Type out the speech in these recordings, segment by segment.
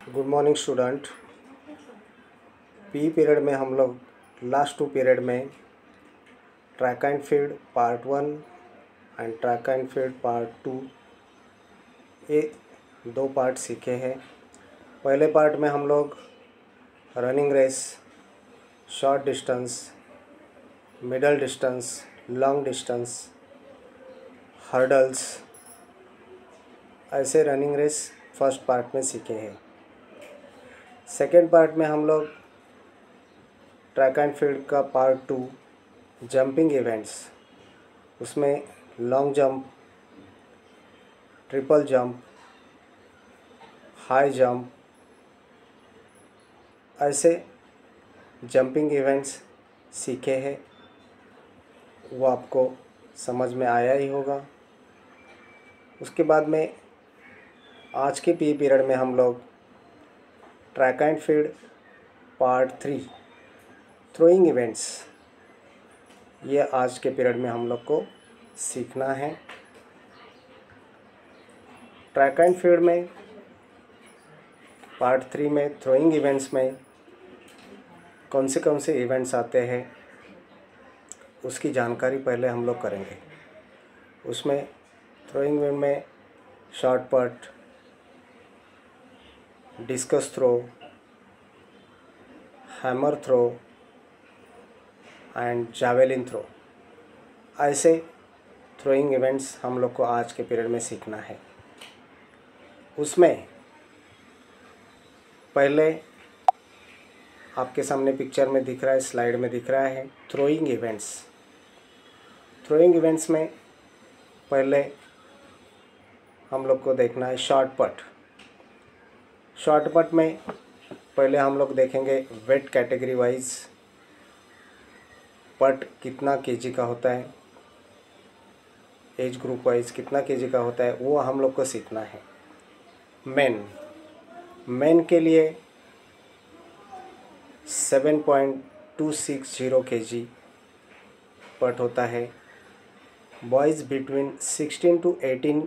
Good morning student. P period में हम लोग लास्ट 2 पीरियड में track and field part 1 and track and field part 2 ये 2 part सीखे हैं। पहले पार्ट में हम लोग running race, short distance, middle distance, long distance, hurdles, ऐसे रनिंग रेस फर्स्ट पार्ट में सीखे हैं। सेकेंड पार्ट में हम लोग ट्रैक एंड फील्ड का पार्ट 2 जंपिंग इवेंट्स, उसमें long jump, triple jump, high jump, ऐसे जंपिंग इवेंट्स सीखे हैं। वो आपको समझ में आया ही होगा। उसके बाद में आज के पी पीरियड में हम लोग track and field part 3 throwing events, ये आज के पीरियड में हम लोग को सीखना है। ट्रैक एंड फील्ड में पार्ट 3 में थ्रोइंग इवेंट्स में कौन से इवेंट्स आते हैं उसकी जानकारी पहले हम लोग करेंगे। उसमें थ्रोइंग इवेंट में shot put, discus throw, hammer throw and javelin throw, ऐसे थ्रोइंग इवेंट्स हम लोग को आज के पीरियड में सीखना है। उसमें पहले आपके सामने पिक्चर में दिख रहा है, स्लाइड में दिख रहा है थ्रोइंग इवेंट्स। थ्रोइंग इवेंट्स में पहले हम लोग को देखना है शॉर्ट पट। शॉर्ट पट में पहले हम लोग देखेंगे वेट कैटेगरी वाइज पट कितना केजी का होता है, एज ग्रुप वाइज कितना केजी का होता है, वो हम लोग को सीखना है। मेन के लिए 7.260 केजी पट होता है। बॉयज़ बिटवीन 16 to 18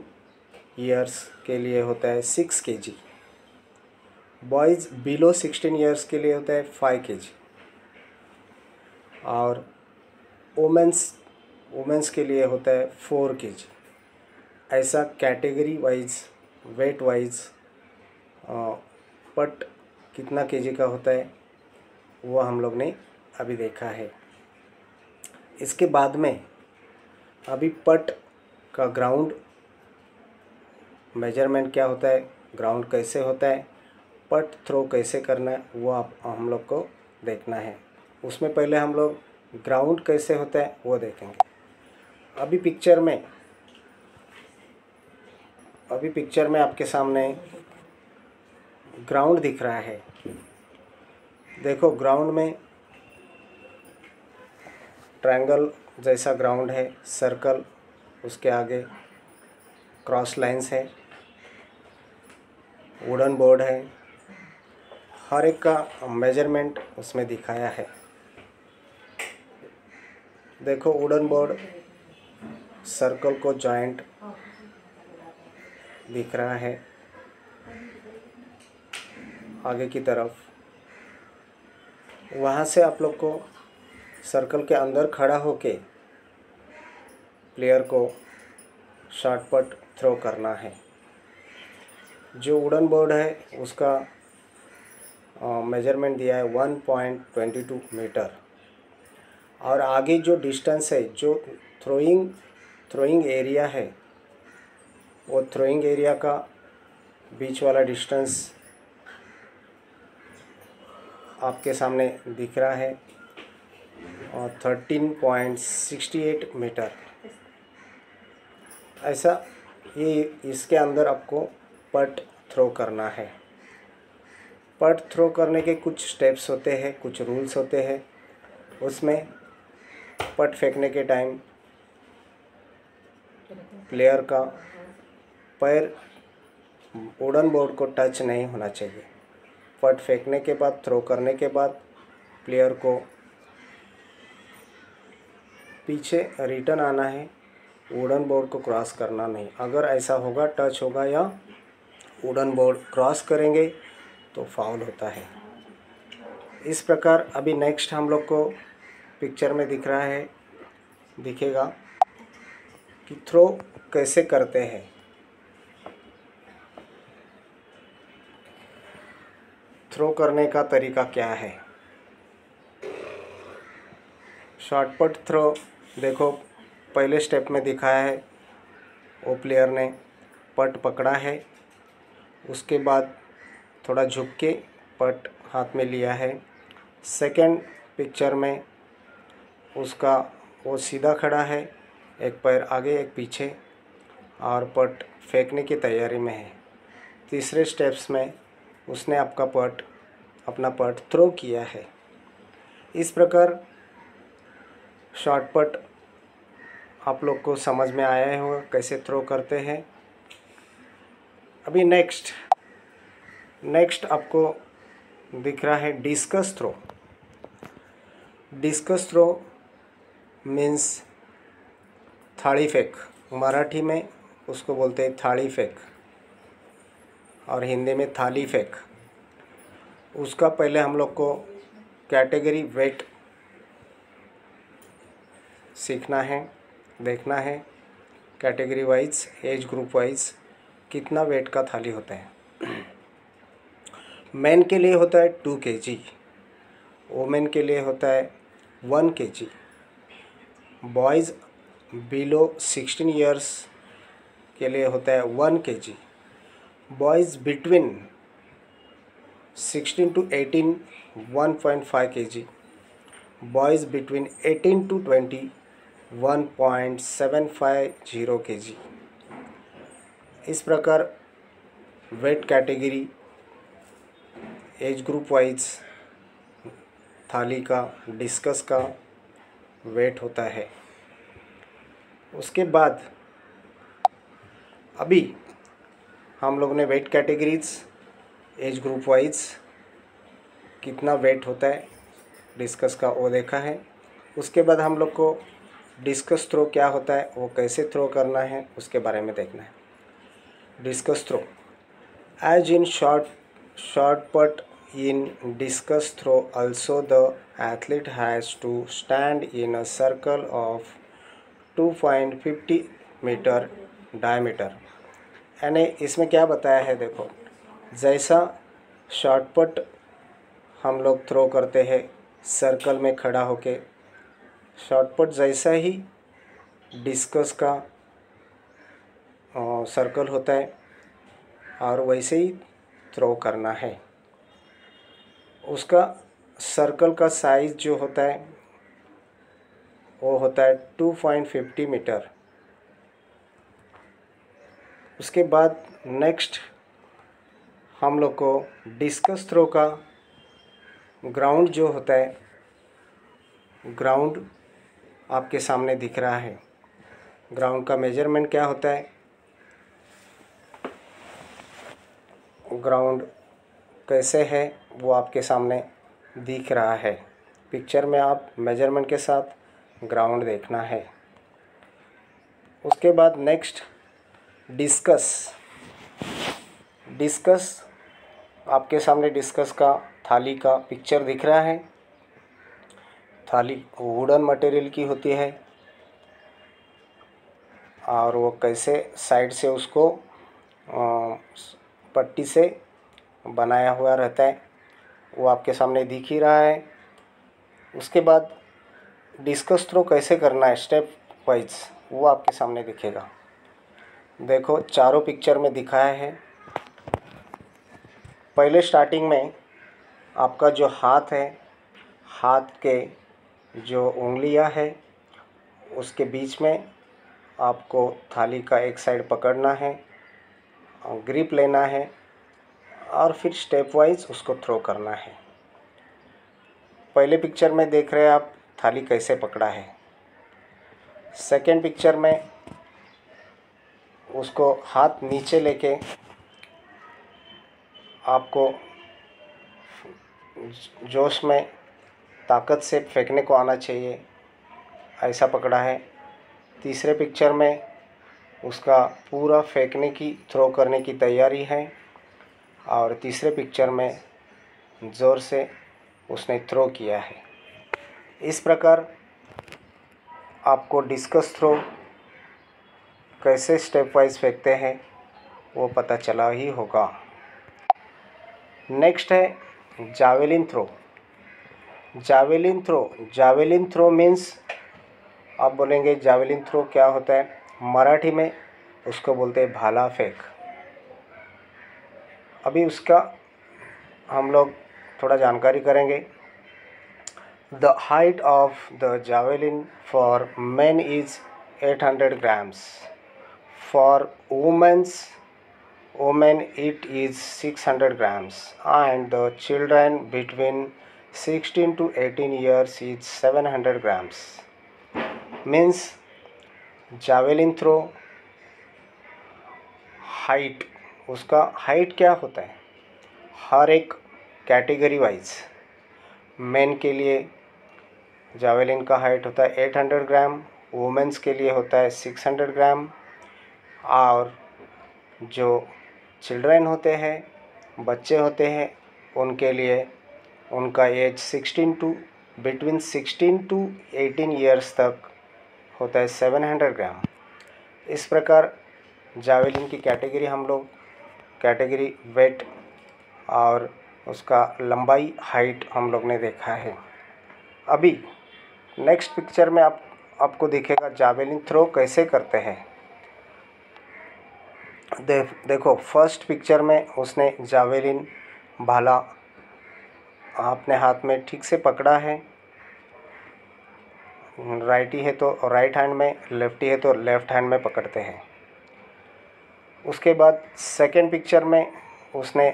ईयर्स के लिए होता है 6 केजी। बॉयज़ बिलो 16 ईयर्स के लिए होता है 5 केजी। और वुमेंस के लिए होता है 4 केजी। ऐसा कैटेगरी वाइज, वेट वाइज पट कितना केजी का होता है वो हम लोग ने अभी देखा है। इसके बाद में अभी पट का ग्राउंड मेजरमेंट क्या होता है, ग्राउंड कैसे होता है, पट थ्रो कैसे करना है, वो हम लोग को देखना है। उसमें पहले हम लोग ग्राउंड कैसे होता है वो देखेंगे। अभी पिक्चर में आपके सामने ग्राउंड दिख रहा है। देखो, ग्राउंड में ट्रायंगल जैसा ग्राउंड है, सर्कल, उसके आगे क्रॉस लाइंस है, वुडन बोर्ड है, हर एक का मेजरमेंट उसमें दिखाया है। देखो, वुडन बोर्ड सर्कल को जॉइंट दिख रहा है आगे की तरफ। वहाँ से आप लोग को सर्कल के अंदर खड़ा होके प्लेयर को शॉर्ट पट थ्रो करना है। जो वुडन बोर्ड है उसका मेजरमेंट दिया है 1.22 मीटर। और आगे जो डिस्टेंस है, जो थ्रोइंग एरिया है, वो थ्रोइंग एरिया का बीच वाला डिस्टेंस आपके सामने दिख रहा है और 13.68 मीटर। ऐसा ये इसके अंदर आपको पट थ्रो करना है। पट थ्रो करने के कुछ स्टेप्स होते हैं, कुछ रूल्स होते हैं। उसमें पट फेंकने के टाइम प्लेयर का पैर वुडन बोर्ड को टच नहीं होना चाहिए। पट फेंकने के बाद, थ्रो करने के बाद प्लेयर को पीछे रिटर्न आना है, वुडन बोर्ड को क्रॉस करना नहीं। अगर ऐसा होगा, टच होगा या वुडन बोर्ड क्रॉस करेंगे तो फाउल होता है। इस प्रकार अभी नेक्स्ट हम लोग को पिक्चर में दिखेगा कि थ्रो कैसे करते हैं। थ्रो करने का तरीका क्या है। शॉर्टपुट थ्रो देखो, पहले स्टेप में दिखाया है, वो प्लेयर ने पट पकड़ा है, उसके बाद थोड़ा झुक के पट हाथ में लिया है। सेकंड पिक्चर में उसका वो सीधा खड़ा है, एक पैर आगे एक पीछे, और पट फेंकने की तैयारी में है। तीसरे स्टेप्स में उसने अपना पट थ्रो किया है। इस प्रकार शॉर्टपुट आप लोग को समझ में आया होगा कैसे थ्रो करते हैं। अभी नेक्स्ट आपको दिख रहा है discus throw. Discus throw means थाली फेंक। मराठी में उसको बोलते हैं थाली फेंक और हिंदी में थाली फेंक। उसका पहले हम लोग को कैटेगरी वेट सीखना है, देखना है category wise, age group wise कितना वेट का थाली होता है। मेन के लिए होता है 2 kg, वोमेन के लिए होता है 1 kg, बॉयज़ बिलो 16 ईयर्स के लिए होता है 1 kg, boys between 16 to 18 1.5 kg, boys between 18 to 20 1.750 kg। इस प्रकार weight category age group wise थाली का, डिस्कस का वेट होता है। उसके बाद अभी हम लोग ने weight categories age group wise कितना वेट होता है डिस्कस का वो देखा है। उसके बाद हम लोग को डिस्कस थ्रो क्या होता है, वो कैसे थ्रो करना है उसके बारे में देखना है। Discus throw as in short put in discus throw also the athlete has to stand in a circle of 2.50 metre diameter. यानी इसमें क्या बताया है, देखो जैसा शॉर्टपुट हम लोग थ्रो करते हैं सर्कल में खड़ा होके, शॉर्टपुट जैसा ही डिस्कस का सर्कल होता है और वैसे ही थ्रो करना है। उसका सर्कल का साइज़ जो होता है वो होता है 2.50 मीटर। उसके बाद नेक्स्ट हम लोग को डिस्कस थ्रो का ग्राउंड जो होता है, ग्राउंड आपके सामने दिख रहा है। ग्राउंड का मेजरमेंट क्या होता है, ग्राउंड कैसे है वो आपके सामने दिख रहा है। पिक्चर में आप मेजरमेंट के साथ ग्राउंड देखना है। उसके बाद नेक्स्ट डिस्कस आपके सामने डिस्कस का थाली का पिक्चर दिख रहा है। थाली वुडन मटेरियल की होती है और वो कैसे साइड से उसको पट्टी से बनाया हुआ रहता है वो आपके सामने दिख ही रहा है। उसके बाद डिस्कस थ्रो कैसे करना है स्टेप वाइज वो आपके सामने दिखेगा। देखो चारों पिक्चर में दिखाया है। पहले स्टार्टिंग में आपका जो हाथ है, हाथ के जो उंगलियां है उसके बीच में आपको थाली का एक साइड पकड़ना है, ग्रिप लेना है और फिर स्टेप वाइज उसको थ्रो करना है। पहले पिक्चर में देख रहे हैं आप थाली कैसे पकड़ा है। सेकंड पिक्चर में उसको हाथ नीचे लेके आपको जोश में ताकत से फेंकने को आना चाहिए, ऐसा पकड़ा है। तीसरे पिक्चर में उसका पूरा फेंकने की, थ्रो करने की तैयारी है और तीसरे पिक्चर में ज़ोर से उसने थ्रो किया है। इस प्रकार आपको डिस्कस थ्रो कैसे स्टेप वाइज फेंकते हैं वो पता चला ही होगा। नेक्स्ट है javelin throw. Javelin throw means आप बोलेंगे जावेलिन थ्रो क्या होता है, मराठी में उसको बोलते हैं भाला फेंक। अभी उसका हम लोग थोड़ा जानकारी करेंगे। The height of the javelin for main is 800 grams. For women it is 600 grams, and the children between 16 to 18 years is 700 grams. Means javelin throw height, उसका हाइट क्या होता है, हर एक कैटेगरी वाइज मेन के लिए जावेलिन का height होता है 800 ग्राम, वुमेंस के लिए होता है 600 ग्राम, और जो चिल्ड्रेन होते हैं, बच्चे होते हैं, उनके लिए उनका एज बिटवीन 16 टू 18 ईयर्स तक होता है 700 ग्राम। इस प्रकार जावेलिन की कैटेगरी हम लोग कैटेगरी वेट और उसका लंबाई हाइट हम लोग ने देखा है। अभी नेक्स्ट पिक्चर में आपको दिखेगा जावेलिन थ्रो कैसे करते हैं। देखो फर्स्ट पिक्चर में उसने जावेलिन भाला अपने हाथ में ठीक से पकड़ा है, राइटी है तो राइट हैंड में, लेफ्टी है तो लेफ्ट हैंड में पकड़ते हैं। उसके बाद सेकंड पिक्चर में उसने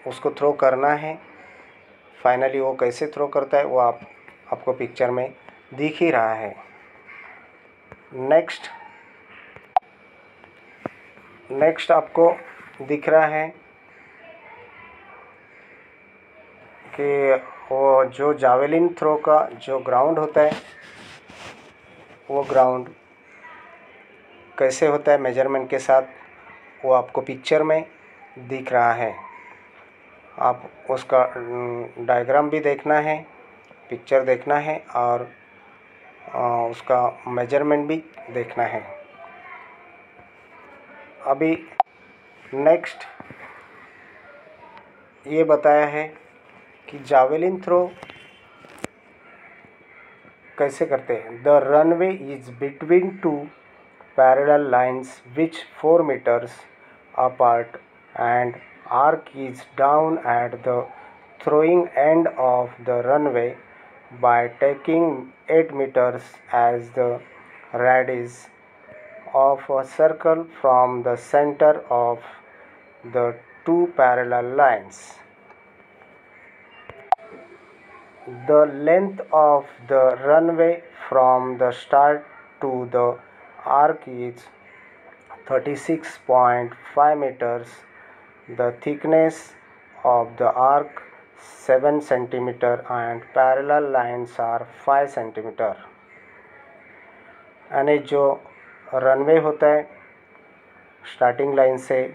उसको थ्रो करना है। फाइनली वो कैसे थ्रो करता है वो आपको पिक्चर में दिख ही रहा है। नेक्स्ट आपको दिख रहा है कि वो जो जावेलिन थ्रो का जो ग्राउंड होता है वो ग्राउंड कैसे होता है मेजरमेंट के साथ, वो आपको पिक्चर में दिख रहा है। आप उसका डायग्राम भी देखना है, पिक्चर देखना है और उसका मेजरमेंट भी देखना है। अभी नेक्स्ट ये बताया है कि जावेलिन थ्रो कैसे करते हैं। The runway is between two parallel lines which 4 meters apart and arc is down at the throwing end of the runway by taking 8 meters as the radius of a circle from the center of the two parallel lines. The length of the runway from the start to the arc is 36.5 meters. The thickness of the arc 7 centimeter and parallel lines are 5 centimeter. यानी जो runway होता है starting line से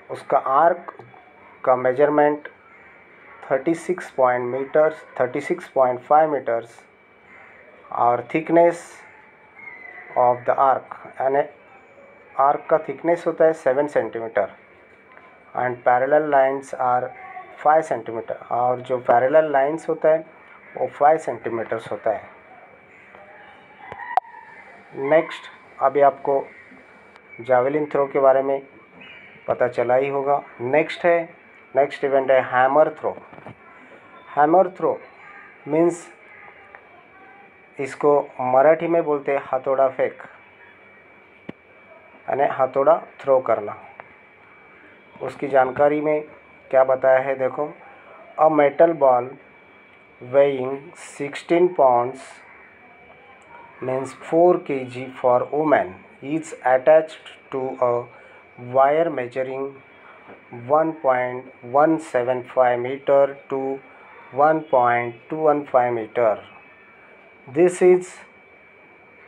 उसका arc का measurement 36.5 metres और thickness of the arc यानी arc का थिकनेस होता है 7 centimetre and parallel lines are 5 centimetre, और जो पैरेलल लाइंस होता है वो 5 सेंटीमीटर्स होता है। नेक्स्ट अभी आपको जावेलिन थ्रो के बारे में पता चला ही होगा। नेक्स्ट इवेंट है hammer throw. Hammer throw means इसको मराठी में बोलते हैं हथौड़ा फेंक, यानी हथौड़ा थ्रो करना। उसकी जानकारी में क्या बताया है देखो। A metal ball weighing 16 pounds means 4 kg for women is attached to a wire measuring 1.175 meter to 1.215 meter. This is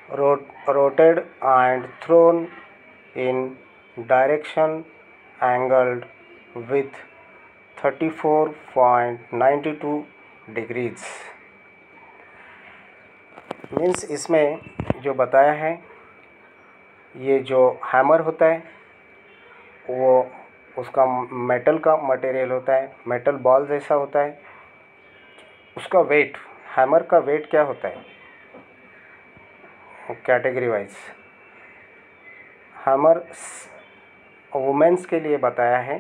rotated and thrown in direction angled with 34.92 degrees. Means इसमें जो बताया है, ये जो हैमर होता है वो उसका मेटल का मटेरियल होता है, मेटल बॉल जैसा होता है। उसका वेट, हैमर का वेट क्या होता है कैटेगरी वाइज। हैमर वुमेन्स के लिए बताया है।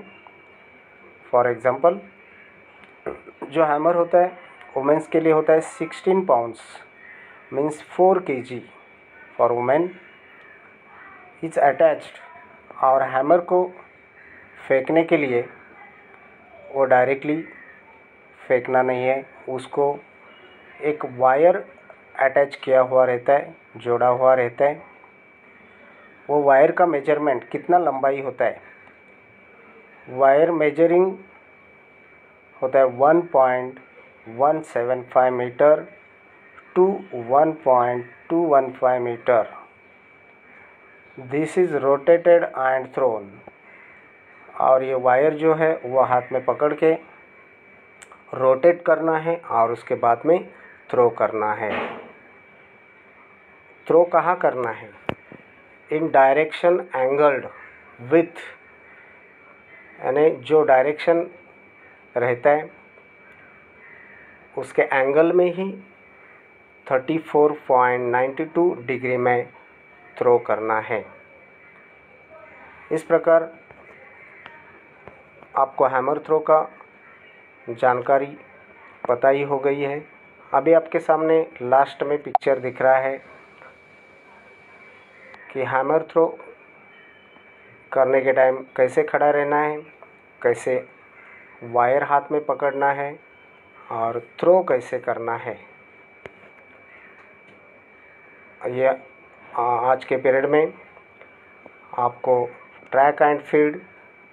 फॉर एग्ज़ाम्पल जो हैमर होता है वुमेन्स के लिए होता है 16 pounds, means 4 kg for women is attached. और हैमर को फेंकने के लिए वो डायरेक्टली फेंकना नहीं है, उसको एक वायर अटैच किया हुआ रहता है, जोड़ा हुआ रहता है। वो वायर का मेजरमेंट कितना लंबाई होता है, वायर मेजरिंग होता है 1.175 metre to 1.215 metre. This is rotated and thrown. और ये वायर जो है वो हाथ में पकड़ के रोटेट करना है और उसके बाद में थ्रो करना है। थ्रो कहाँ करना है, इन डायरेक्शन एंगल्ड विथ, यानी जो डायरेक्शन रहता है उसके एंगल में ही 34.92 डिग्री में थ्रो करना है। इस प्रकार आपको हैमर थ्रो का जानकारी पता ही हो गई है। अभी आपके सामने लास्ट में पिक्चर दिख रहा है कि हैमर थ्रो करने के टाइम कैसे खड़ा रहना है, कैसे वायर हाथ में पकड़ना है और थ्रो कैसे करना है। ये आज के पीरियड में आपको track and field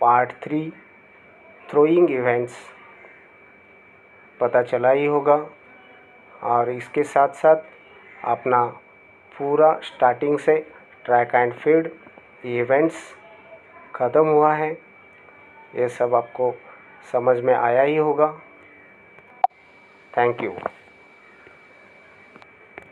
part 3 throwing events पता चला ही होगा। और इसके साथ साथ अपना पूरा स्टार्टिंग से ट्रैक एंड फील्ड इवेंट्स ख़त्म हुआ है, ये सब आपको समझ में आया ही होगा। Thank you.